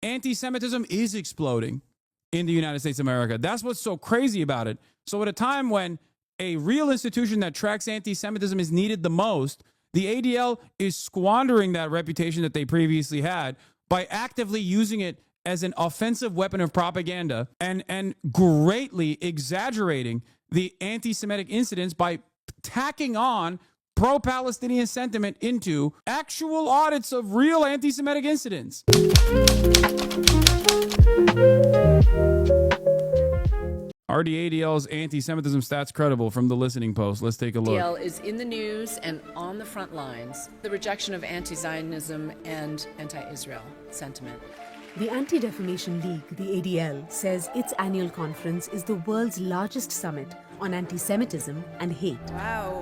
Anti-Semitism is exploding in the United States of America. That's what's so crazy about it. So at a time when a real institution that tracks anti-Semitism is needed the most, the ADL is squandering that reputation that they previously had by actively using it as an offensive weapon of propaganda and greatly exaggerating the anti-Semitic incidents by tacking on pro-Palestinian sentiment into actual audits of real anti-Semitic incidents. Are the ADL's anti-Semitism stats credible? From the Listening Post. Let's take a look. ADL is in the news and on the front lines. The rejection of anti-Zionism and anti-Israel sentiment. The Anti-Defamation League, the ADL, says its annual conference is the world's largest summit on anti-Semitism and hate. Wow.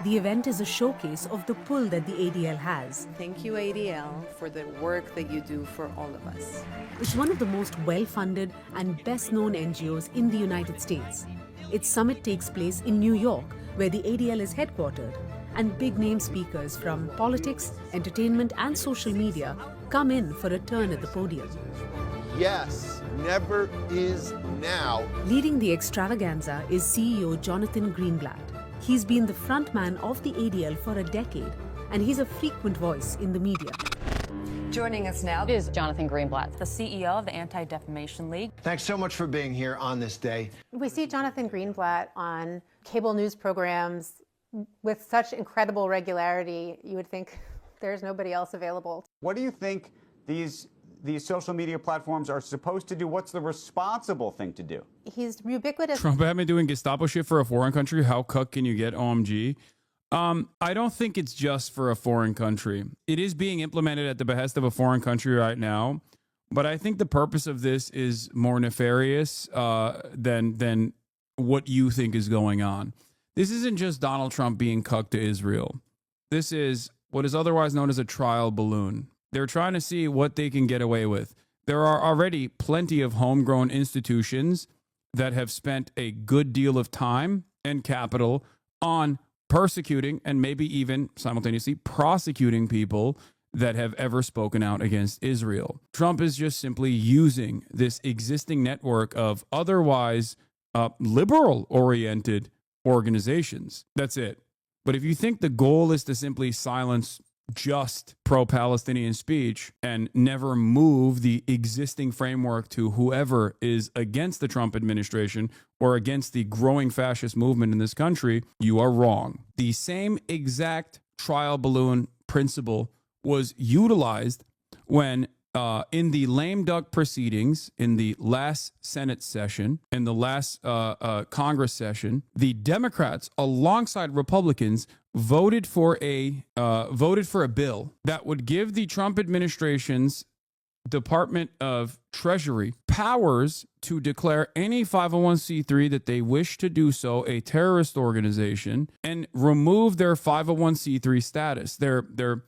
The event is a showcase of the pull that the ADL has. Thank you, ADL, for the work that you do for all of us. It's one of the most well-funded and best-known NGOs in the United States. Its summit takes place in New York, where the ADL is headquartered, and big-name speakers from politics, entertainment, and social media come in for a turn at the podium. Yes, never is now. Leading the extravaganza is CEO Jonathan Greenblatt. He's been the frontman of the ADL for a decade, and he's a frequent voice in the media. Joining us now is Jonathan Greenblatt, the CEO of the Anti-Defamation League. Thanks so much for being here on this day. We see Jonathan Greenblatt on cable news programs with such incredible regularity, you would think there's nobody else available. What do you think these social media platforms are supposed to do? What's the responsible thing to do? He's ubiquitous. Trump had been doing Gestapo shit for a foreign country. How cuck can you get, OMG? I don't think it's just for a foreign country. It is being implemented at the behest of a foreign country right now, but I think the purpose of this is more nefarious than what you think is going on. This isn't just Donald Trump being cucked to Israel. This is what is otherwise known as a trial balloon. They're trying to see what they can get away with. There are already plenty of homegrown institutions that have spent a good deal of time and capital on persecuting and maybe even simultaneously prosecuting people that have ever spoken out against Israel. Trump is just simply using this existing network of otherwise liberal-oriented organizations. That's it. But if you think the goal is to simply silence just pro-Palestinian speech and never move the existing framework to whoever is against the Trump administration or against the growing fascist movement in this country, you are wrong. The same exact trial balloon principle was utilized when in the lame duck proceedings in the last Senate session, in the last Congress session, the Democrats, alongside Republicans, voted for a bill that would give the Trump administration's Department of Treasury powers to declare any 501c3 that they wish to do so a terrorist organization and remove their 501c3 status, their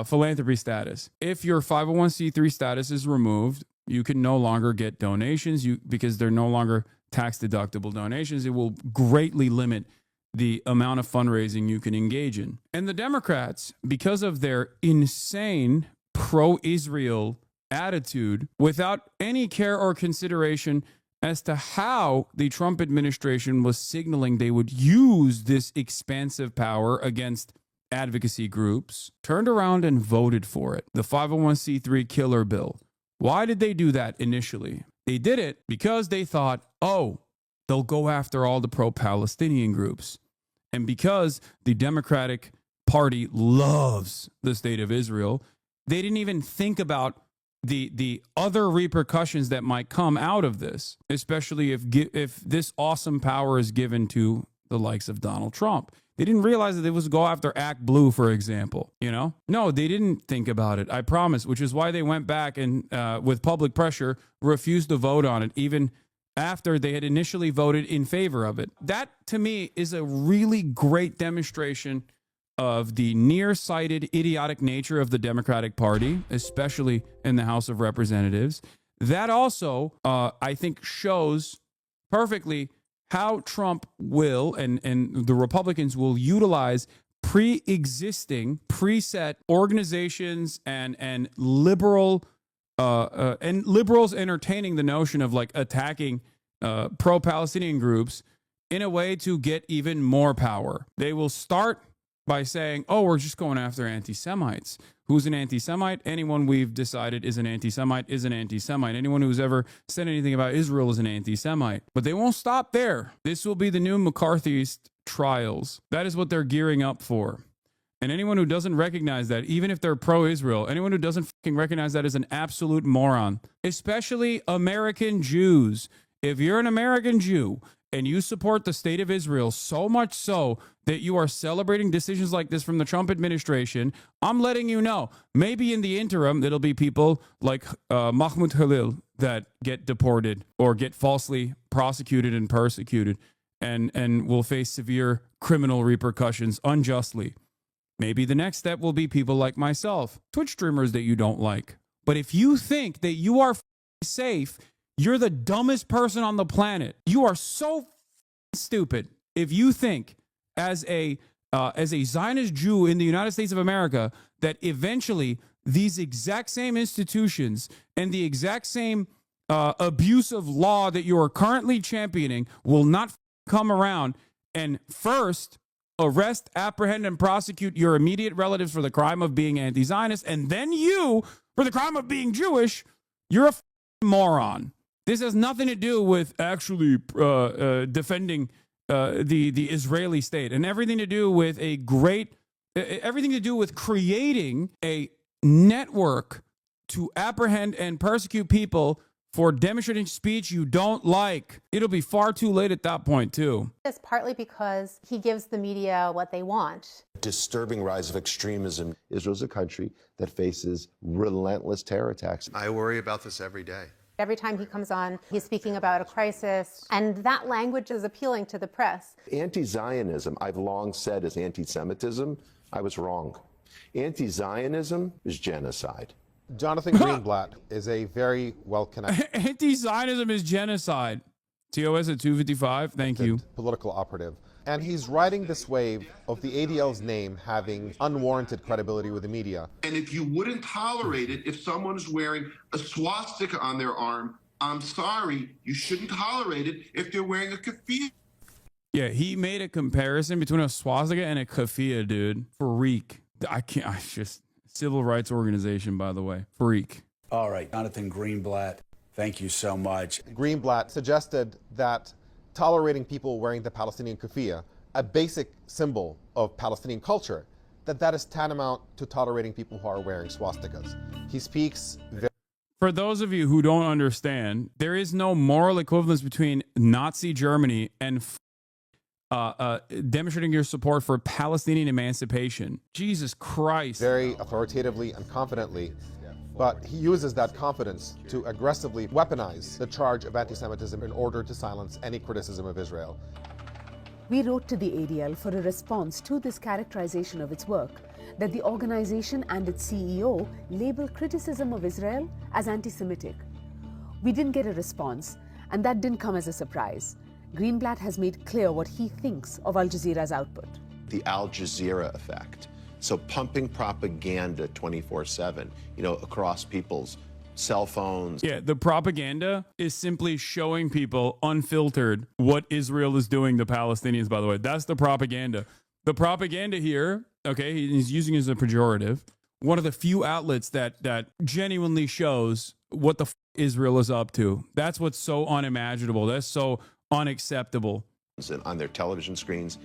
philanthropy status. If your 501c3 status is removed, you can no longer get donations because they're no longer tax deductible donations. It will greatly limit the amount of fundraising you can engage in. And the Democrats, because of their insane pro-Israel attitude, without any care or consideration as to how the Trump administration was signaling they would use this expansive power against advocacy groups, turned around and voted for it. The 501c3 killer bill. Why did they do that initially? They did it because they thought, oh, they'll go after all the pro-Palestinian groups. And because the Democratic Party loves the state of Israel, they didn't even think about the other repercussions that might come out of this, especially if this awesome power is given to the likes of Donald Trump. They didn't realize that it was go after Act Blue, for example, No, they didn't think about it, I promise, which is why they went back and, with public pressure, refused to vote on it, even after they had initially voted in favor of it. That, to me, is a really great demonstration of the nearsighted, idiotic nature of the Democratic Party, especially in the House of Representatives. That also, I think, shows perfectly how Trump will and the Republicans will utilize pre-existing, preset organizations and liberals entertaining the notion of like attacking pro-Palestinian groups in a way to get even more power. They will start by saying, oh, we're just going after anti-Semites. Who's an anti-Semite? Anyone we've decided is an anti-Semite is an anti-Semite. Anyone who's ever said anything about Israel is an anti-Semite. But they won't stop there. This will be the new McCarthyist trials. That is what they're gearing up for. And anyone who doesn't recognize that, even if they're pro-Israel, anyone who doesn't fucking recognize that is an absolute moron. Especially American Jews. If you're an American Jew and you support the state of Israel so much so that you are celebrating decisions like this from the Trump administration, I'm letting you know, maybe in the interim, it'll be people like Mahmoud Halil that get deported or get falsely prosecuted and persecuted and will face severe criminal repercussions unjustly. Maybe the next step will be people like myself, Twitch streamers that you don't like. But if you think that you are safe, you're the dumbest person on the planet. You are so stupid if you think as a Zionist Jew in the United States of America that eventually these exact same institutions and the exact same abuse of law that you are currently championing will not come around and first arrest, apprehend, and prosecute your immediate relatives for the crime of being anti-Zionist, and then you for the crime of being Jewish. You're a moron. This has nothing to do with actually defending the Israeli state, and everything to do with everything to do with creating a network to apprehend and persecute people for demonstrating speech you don't like. It'll be far too late at that point, too. It's partly because he gives the media what they want. Disturbing rise of extremism. Israel's a country that faces relentless terror attacks. I worry about this every day. Every time he comes on, he's speaking about a crisis, and that language is appealing to the press. Anti-Zionism, I've long said, is anti-Semitism. I was wrong. Anti-Zionism is genocide. Jonathan Greenblatt is a very well-connected anti-Zionism is genocide. TOS at 255. Thank you. Political operative. And he's riding this wave of the ADL's name having unwarranted credibility with the media. And if you wouldn't tolerate it, if someone's wearing a swastika on their arm, I'm sorry, you shouldn't tolerate it if they're wearing a keffiyeh. Yeah, he made a comparison between a swastika and a keffiyeh, dude. Freak. I just... Civil rights organization, by the way. Freak. All right, Jonathan Greenblatt, thank you so much. Greenblatt suggested that tolerating people wearing the Palestinian keffiyeh, a basic symbol of Palestinian culture, that is tantamount to tolerating people who are wearing swastikas. He speaks For those of you who don't understand, there is no moral equivalence between Nazi Germany and demonstrating your support for Palestinian emancipation. Jesus Christ. Very authoritatively and confidently, but he uses that confidence to aggressively weaponize the charge of anti-Semitism in order to silence any criticism of Israel. We wrote to the ADL for a response to this characterization of its work, that the organization and its CEO label criticism of Israel as anti-Semitic. We didn't get a response, and that didn't come as a surprise. Greenblatt has made clear what he thinks of Al Jazeera's output. The Al Jazeera effect. So pumping propaganda 24/7, across people's cell phones. Yeah, the propaganda is simply showing people unfiltered what Israel is doing to Palestinians, by the way. That's the propaganda. The propaganda here, okay, he's using it as a pejorative. One of the few outlets that genuinely shows what the Israel is up to. That's what's so unimaginable. That's so unacceptable. On their television screens.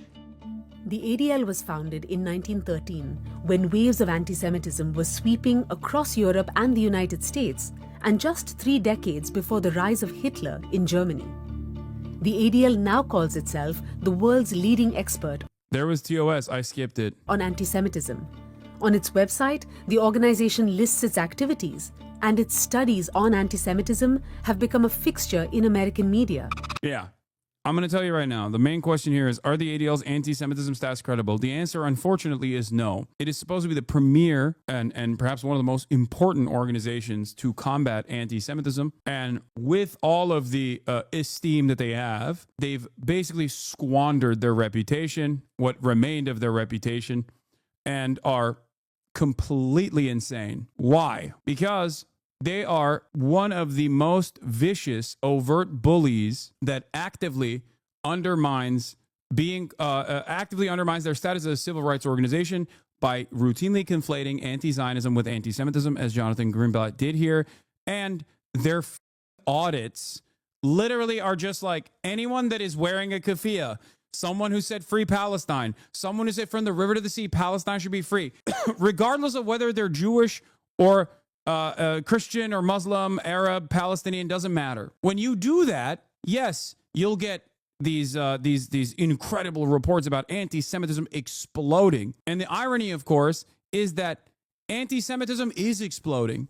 The ADL was founded in 1913 when waves of anti-Semitism were sweeping across Europe and the United States, and just 3 decades before the rise of Hitler in Germany. The ADL now calls itself the world's leading expert. There was TOS, I skipped it. On anti-Semitism. On its website, the organization lists its activities, and its studies on anti-Semitism have become a fixture in American media. Yeah. I'm going to tell you right now, the main question here is, are the ADL's anti-Semitism stats credible? The answer, unfortunately, is no. It is supposed to be the premier and perhaps one of the most important organizations to combat anti-Semitism. And with all of the esteem that they have, they've basically squandered their reputation, what remained of their reputation, and are completely insane. Why? Because they are one of the most vicious, overt bullies that actively undermines their status as a civil rights organization by routinely conflating anti-Zionism with anti-Semitism, as Jonathan Greenblatt did here. And their audits literally are just like anyone that is wearing a keffiyeh, someone who said free Palestine, someone who said from the river to the sea, Palestine should be free, regardless of whether they're Jewish or Christian or Muslim, Arab, Palestinian, doesn't matter. When you do that, yes, you'll get these incredible reports about anti-Semitism exploding. And the irony, of course, is that anti-Semitism is exploding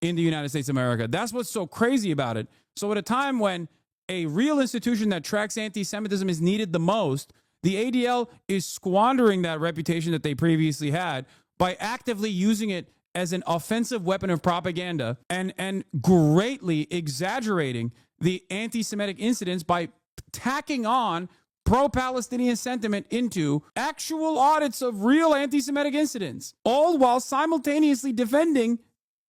in the United States of America. That's what's so crazy about it. So at a time when a real institution that tracks anti-Semitism is needed the most, the ADL is squandering that reputation that they previously had by actively using it as an offensive weapon of propaganda and greatly exaggerating the anti-Semitic incidents by tacking on pro-Palestinian sentiment into actual audits of real anti-Semitic incidents, all while simultaneously defending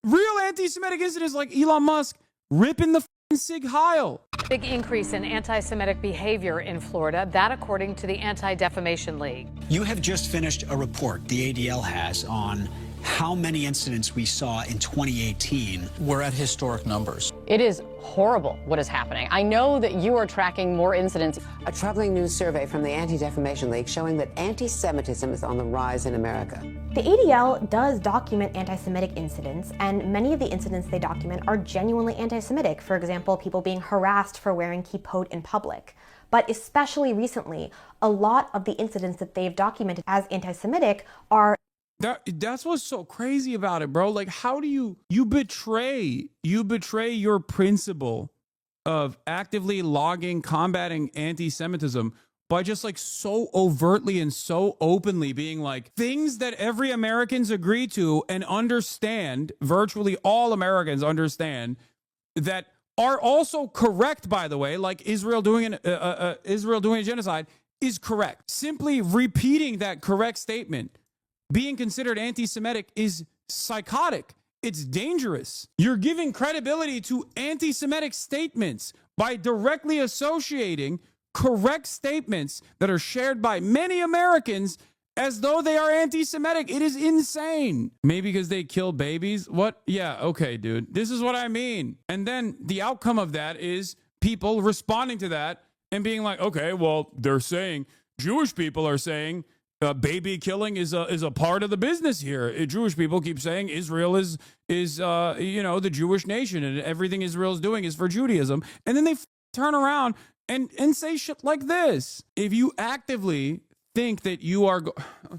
real anti-Semitic incidents like Elon Musk ripping the Sig Heil. Big increase in anti-Semitic behavior in Florida, that according to the Anti-Defamation League. You have just finished a report, the ADL has, on how many incidents we saw in 2018. We're at historic numbers. It is horrible what is happening. I know that you are tracking more incidents. A troubling new survey from the Anti-Defamation League showing that anti-Semitism is on the rise in America. The ADL does document anti-Semitic incidents, and many of the incidents they document are genuinely anti-Semitic. For example, people being harassed for wearing kippot in public. But especially recently, a lot of the incidents that they've documented as anti-Semitic are That's what's so crazy about it, bro. Like, how do you betray your principle of actively logging, combating anti-Semitism by just like so overtly and so openly being like things that every Americans agree to and understand, virtually all Americans understand, that are also correct, by the way, like Israel doing a genocide is correct. Simply repeating that correct statement, being considered anti-Semitic, is psychotic. It's dangerous. You're giving credibility to anti-Semitic statements by directly associating correct statements that are shared by many Americans as though they are anti-Semitic. It is insane. Maybe because they kill babies? What? Yeah, okay, dude. This is what I mean. And then the outcome of that is people responding to that and being like, okay, well, they're saying, Jewish people are saying, baby killing is a part of the business here. Jewish people keep saying Israel is the Jewish nation and everything Israel's doing is for Judaism. And then they turn around and say shit like this. If you actively think that you are,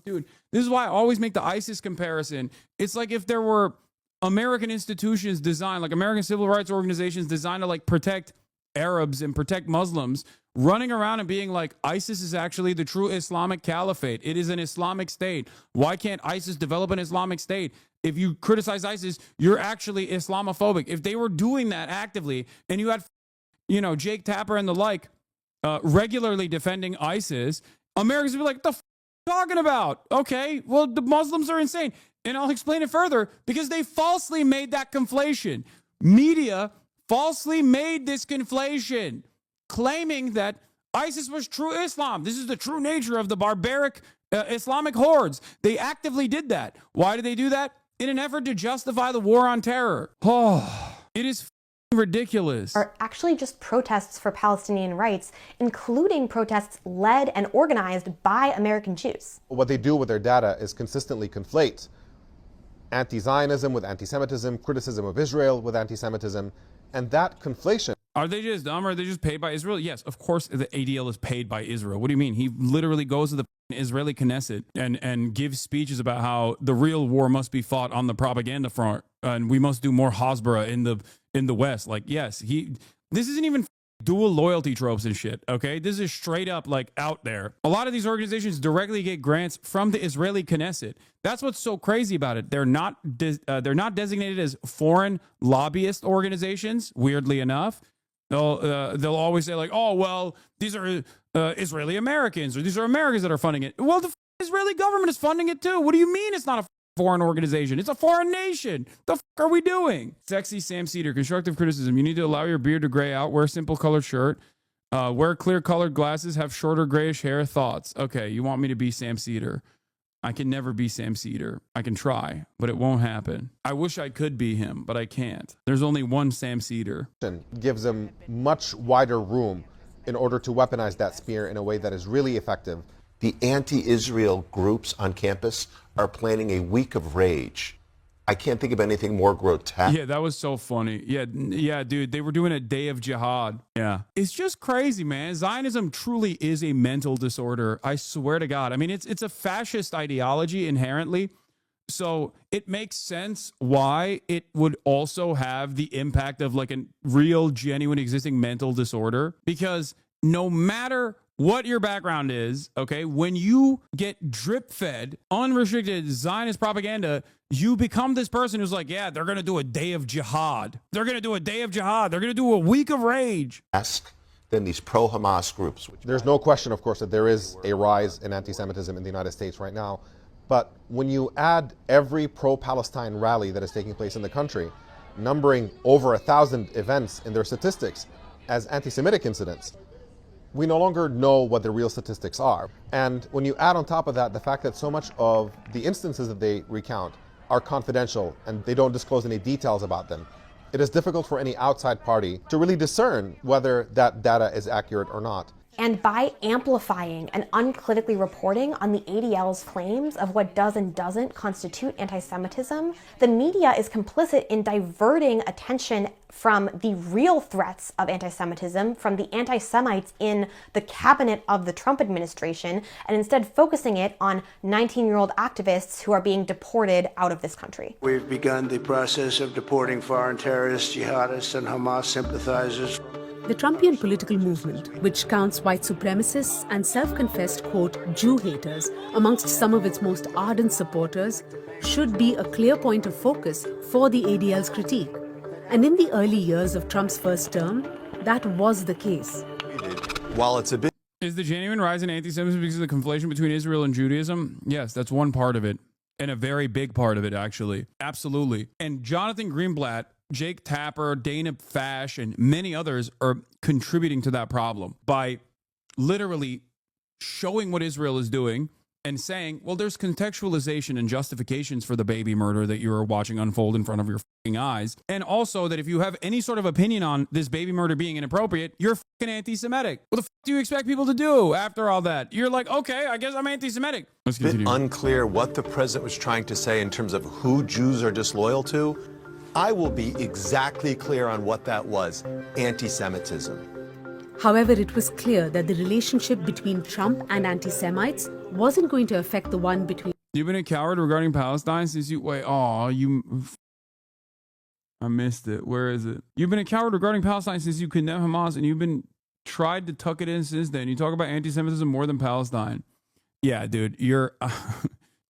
dude, this is why I always make the ISIS comparison. It's like if there were American institutions designed, like American civil rights organizations designed to like protect Arabs and protect Muslims, running around and being like, ISIS is actually the true Islamic caliphate. It is an Islamic state. Why can't ISIS develop an Islamic state? If you criticize ISIS, you're actually Islamophobic. If they were doing that actively and you had, Jake Tapper and the like regularly defending ISIS, Americans would be like, what the f are you talking about? Okay, well, the Muslims are insane. And I'll explain it further because they falsely made that conflation. Media falsely made this conflation, claiming that ISIS was true Islam. This is the true nature of the barbaric Islamic hordes. They actively did that. Why did they do that? In an effort to justify the war on terror. Oh, it is ridiculous. Are actually just protests for Palestinian rights, including protests led and organized by American Jews. What they do with their data is consistently conflate anti-Zionism with anti-Semitism, criticism of Israel with anti-Semitism, and that conflation. Are they just dumb or are they just paid by Israel? Yes, of course the ADL is paid by Israel. What do you mean? He literally goes to the Israeli Knesset and gives speeches about how the real war must be fought on the propaganda front and we must do more Hasbara in the West. Like, yes, this isn't even dual loyalty tropes and shit, okay? This is straight up like out there. A lot of these organizations directly get grants from the Israeli Knesset. That's what's so crazy about it. They're not designated as foreign lobbyist organizations, weirdly enough. They'll always say like, oh, well, these are Israeli Americans, or these are Americans that are funding it. Well, the Israeli government is funding it too. What do you mean it's not a foreign organization? It's a foreign nation. The fuck are we doing? Sexy Sam Cedar, constructive criticism. You need to allow your beard to gray out. Wear a simple colored shirt. Wear clear colored glasses. Have shorter grayish hair. Thoughts. Okay, you want me to be Sam Cedar. I can never be Sam Cedar. I can try, but it won't happen. I wish I could be him, but I can't. There's only one Sam Cedar. Gives them much wider room in order to weaponize that spear in a way that is really effective. The anti-Israel groups on campus are planning a week of rage. I can't think of anything more grotesque. Yeah, that was so funny. Yeah, dude, they were doing a day of jihad. Yeah. It's just crazy, man. Zionism truly is a mental disorder. I swear to God. I mean, it's a fascist ideology inherently. So it makes sense why it would also have the impact of like a real, genuine, existing mental disorder. Because no matter what your background is, okay, when you get drip fed unrestricted Zionist propaganda, you become this person who's like, yeah, they're going to do a day of jihad. They're going to do a day of jihad. They're going to do a week of rage. Than these pro-Hamas groups. There's no question, of course, that there is a rise in anti-Semitism in the United States right now. But when you add every pro-Palestine rally that is taking place in the country, numbering over 1,000 events in their statistics as anti-Semitic incidents, we no longer know what the real statistics are. And when you add on top of that the fact that so much of the instances that they recount are confidential and they don't disclose any details about them, it is difficult for any outside party to really discern whether that data is accurate or not. And by amplifying and uncritically reporting on the ADL's claims of what does and doesn't constitute anti-Semitism, the media is complicit in diverting attention from the real threats of anti-Semitism from the anti-Semites in the cabinet of the Trump administration, and instead focusing it on 19-year-old activists who are being deported out of this country. We've begun the process of deporting foreign terrorists, jihadists, and Hamas sympathizers. The Trumpian political movement, which counts white supremacists and self-confessed, quote, Jew haters amongst some of its most ardent supporters, should be a clear point of focus for the ADL's critique. And in the early years of Trump's first term, that was the case. While it's a bit... Is the genuine rise in anti-Semitism because of the conflation between Israel and Judaism? Yes, that's one part of it. And a very big part of it, actually. Absolutely. And Jonathan Greenblatt, Jake Tapper, Dana Fash, and many others are contributing to that problem by literally showing what Israel is doing and saying, well, there's contextualization and justifications for the baby murder that you're watching unfold in front of your fucking eyes. And also that if you have any sort of opinion on this baby murder being inappropriate, you're fucking anti-Semitic. What the fuck do you expect people to do after all that? You're like, okay, I guess I'm anti-Semitic. Let's continue. Bit unclear what the president was trying to say in terms of who Jews are disloyal to. I will be exactly clear on what that was: anti-Semitism. However, it was clear that the relationship between Trump and anti-Semites wasn't going to affect the one between... You've been a coward regarding Palestine since you... Wait, I missed it. Where is it? You've been a coward regarding Palestine since you condemned Hamas, and you've been tried to tuck it in since then. You talk about anti-Semitism more than Palestine. Yeah, dude, you're...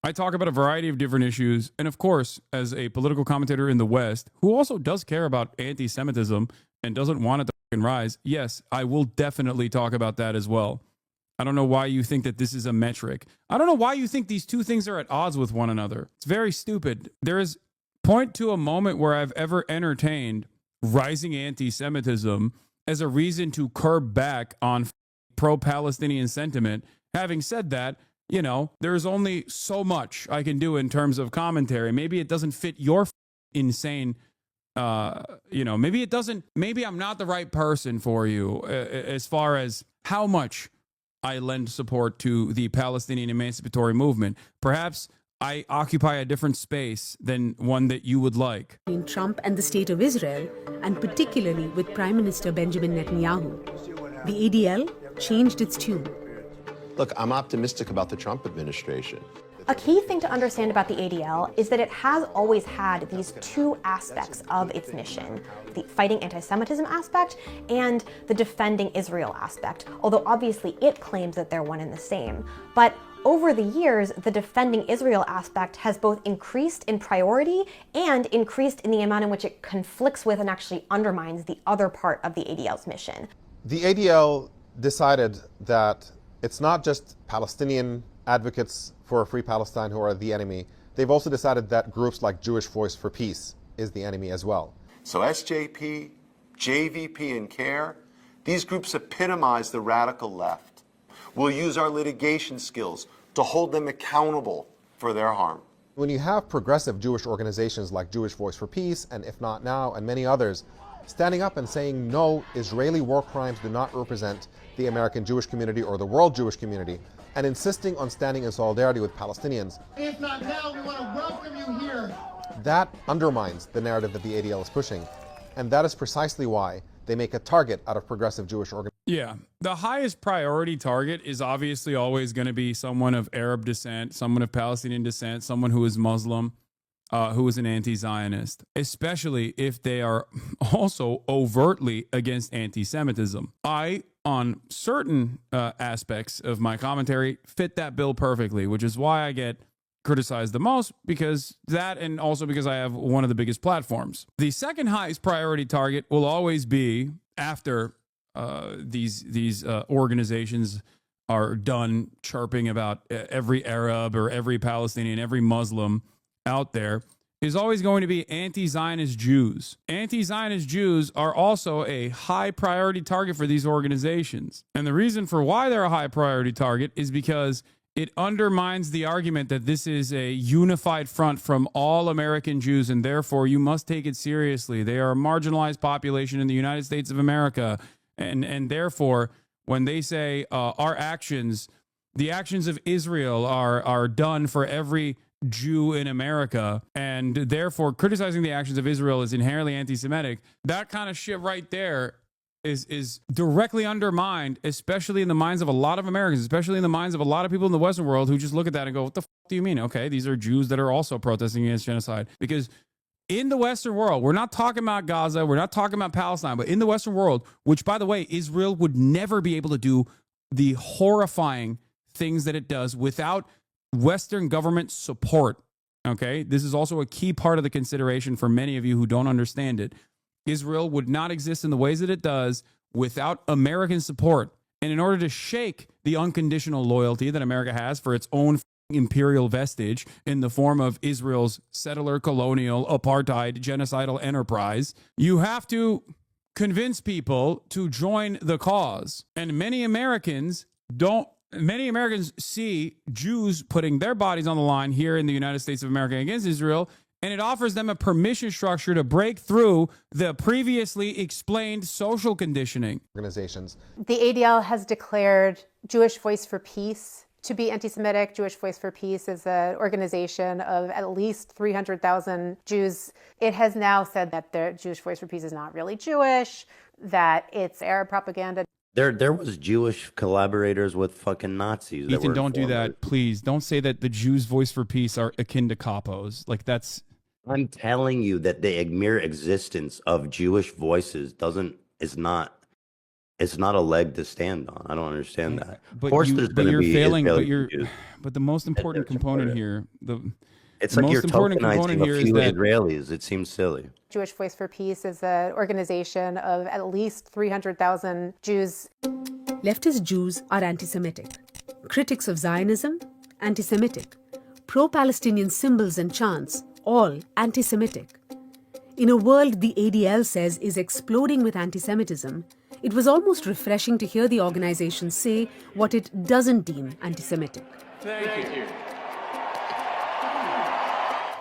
I talk about a variety of different issues. And of course, as a political commentator in the West, who also does care about anti-Semitism and doesn't want it to fucking rise, yes, I will definitely talk about that as well. I don't know why you think that this is a metric. I don't know why you think these two things are at odds with one another. It's very stupid. There is point to a moment where I've ever entertained rising anti-Semitism as a reason to curb back on pro-Palestinian sentiment. Having said that, you know, there's only so much I can do in terms of commentary. Maybe it doesn't fit your insane, maybe it doesn't, maybe I'm not the right person for you as far as how much I lend support to the Palestinian emancipatory movement. Perhaps I occupy a different space than one that you would like. Between Trump and the state of Israel, and particularly with Prime Minister Benjamin Netanyahu, the ADL changed its tune. Look, I'm optimistic about the Trump administration. A key thing to understand about the ADL is that it has always had these two aspects of its mission, the fighting anti-Semitism aspect and the defending Israel aspect, although obviously it claims that they're one and the same. But over the years, the defending Israel aspect has both increased in priority and increased in the amount in which it conflicts with and actually undermines the other part of the ADL's mission. The ADL decided that it's not just Palestinian advocates for a free Palestine who are the enemy. They've also decided that groups like Jewish Voice for Peace is the enemy as well. So SJP, JVP, and CARE, these groups epitomize the radical left. We'll use our litigation skills to hold them accountable for their harm. When you have progressive Jewish organizations like Jewish Voice for Peace, and If Not Now, and many others, standing up and saying, no, Israeli war crimes do not represent the American Jewish community or the world Jewish community, and insisting on standing in solidarity with Palestinians. If not now, we want to welcome you here. That undermines the narrative that the ADL is pushing, and that is precisely why they make a target out of progressive Jewish organizations. Yeah, the highest priority target is obviously always going to be someone of Arab descent, someone of Palestinian descent, someone who is Muslim, who is an anti-Zionist, especially if they are also overtly against anti-Semitism. I, on certain aspects of my commentary, fit that bill perfectly, which is why I get criticized the most, because that, and also because I have one of the biggest platforms. The second highest priority target will always be, after these organizations are done chirping about every Arab or every Palestinian, every Muslim out there, is always going to be anti-Zionist Jews. Anti-Zionist Jews are also a high priority target for these organizations. And the reason for why they're a high priority target is because it undermines the argument that this is a unified front from all American Jews, and therefore you must take it seriously. They are a marginalized population in the United States of America. And therefore, when they say our actions, the actions of Israel are done for every Jew in America, and therefore criticizing the actions of Israel is inherently anti-Semitic, that kind of shit right there is directly undermined, especially in the minds of a lot of Americans, especially in the minds of a lot of people in the Western world who just look at that and go, what the fuck do you mean? Okay, these are Jews that are also protesting against genocide. Because in the Western world, we're not talking about Gaza, we're not talking about Palestine, but in the Western world, which, by the way, Israel would never be able to do the horrifying things that it does without Western government support. Okay, this is also a key part of the consideration for many of you who don't understand it. Israel would not exist in the ways that it does without American support. And in order to shake the unconditional loyalty that America has for its own imperial vestige in the form of Israel's settler, colonial, apartheid, genocidal enterprise, you have to convince people to join the cause. And many Americans see Jews putting their bodies on the line here in the United States of America against Israel, and it offers them a permission structure to break through the previously explained social conditioning. Organizations. The ADL has declared Jewish Voice for Peace to be anti-Semitic. Jewish Voice for Peace is an organization of at least 300,000 Jews. It has now said that the Jewish Voice for Peace is not really Jewish, that it's Arab propaganda. There was Jewish collaborators with fucking Nazis. That Ethan, were don't do that, please. Don't say that the Jews' Voice for Peace are akin to capos. Like, that's... I'm telling you that the mere existence of Jewish voices is not a leg to stand on. I don't understand that. But of course, you, there's but going to you're be failing. Israeli But the most important component here, it's the like most you're important tokenizing component here a is few that Israelis. It seems silly. Jewish Voice for Peace is an organization of at least 300,000 Jews. Leftist Jews are anti-Semitic. Critics of Zionism, anti-Semitic. Pro-Palestinian symbols and chants, all anti-Semitic. In a world the ADL says is exploding with anti-Semitism, it was almost refreshing to hear the organization say what it doesn't deem anti-Semitic. Thank you.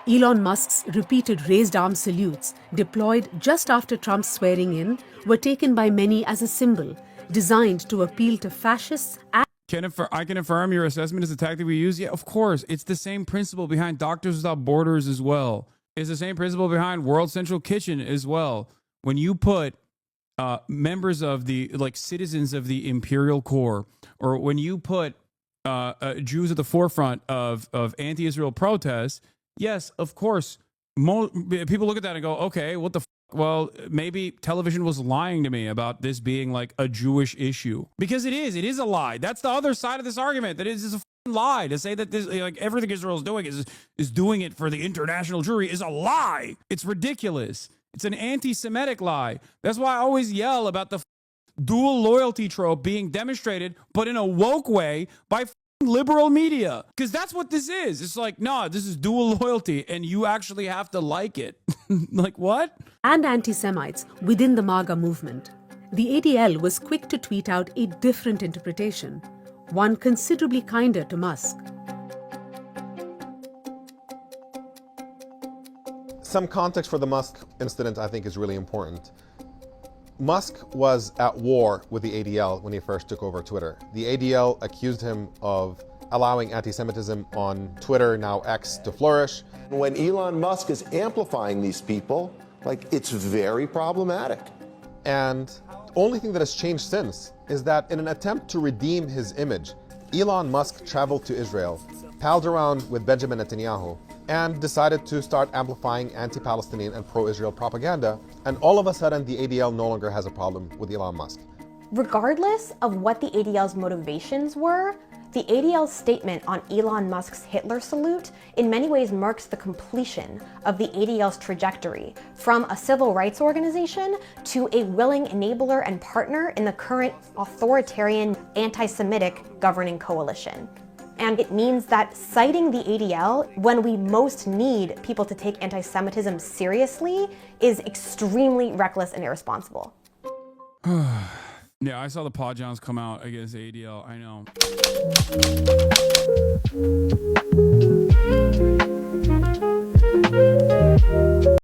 Elon Musk's repeated raised arm salutes, deployed just after Trump's swearing in, were taken by many as a symbol, designed to appeal to fascists and... I can affirm your assessment is the tactic we use. Yeah, of course. It's the same principle behind Doctors Without Borders as well. It's the same principle behind World Central Kitchen as well. When you put members of the, like, citizens of the Imperial Core, or when you put Jews at the forefront of anti-Israel protests, yes, of course, people look at that and go, okay, what the well, maybe television was lying to me about this being like a Jewish issue, because it is a lie. That's the other side of this argument, that it is a lie. To say that this, like, everything Israel's doing is doing it for the international jury is a lie. It's ridiculous. It's an anti-Semitic lie. That's why I always yell about the dual loyalty trope being demonstrated, but in a woke way, by liberal media, because that's what this is. It's like, no, this is dual loyalty and you actually have to like it. Like, what? And anti-Semites within the MAGA movement. The ADL was quick to tweet out a different interpretation, one considerably kinder to Musk. Some context for the Musk incident, I think, is really important. Musk was at war with the ADL when he first took over Twitter. The ADL accused him of allowing anti-Semitism on Twitter, now X, to flourish. When Elon Musk is amplifying these people, like, it's very problematic. And the only thing that has changed since is that in an attempt to redeem his image, Elon Musk traveled to Israel, palled around with Benjamin Netanyahu, and decided to start amplifying anti-Palestinian and pro-Israel propaganda. And all of a sudden, the ADL no longer has a problem with Elon Musk. Regardless of what the ADL's motivations were, the ADL's statement on Elon Musk's Hitler salute in many ways marks the completion of the ADL's trajectory from a civil rights organization to a willing enabler and partner in the current authoritarian anti-Semitic governing coalition. And it means that citing the ADL when we most need people to take anti-Semitism seriously is extremely reckless and irresponsible. Yeah, I saw the Pod Johns come out against ADL. I know.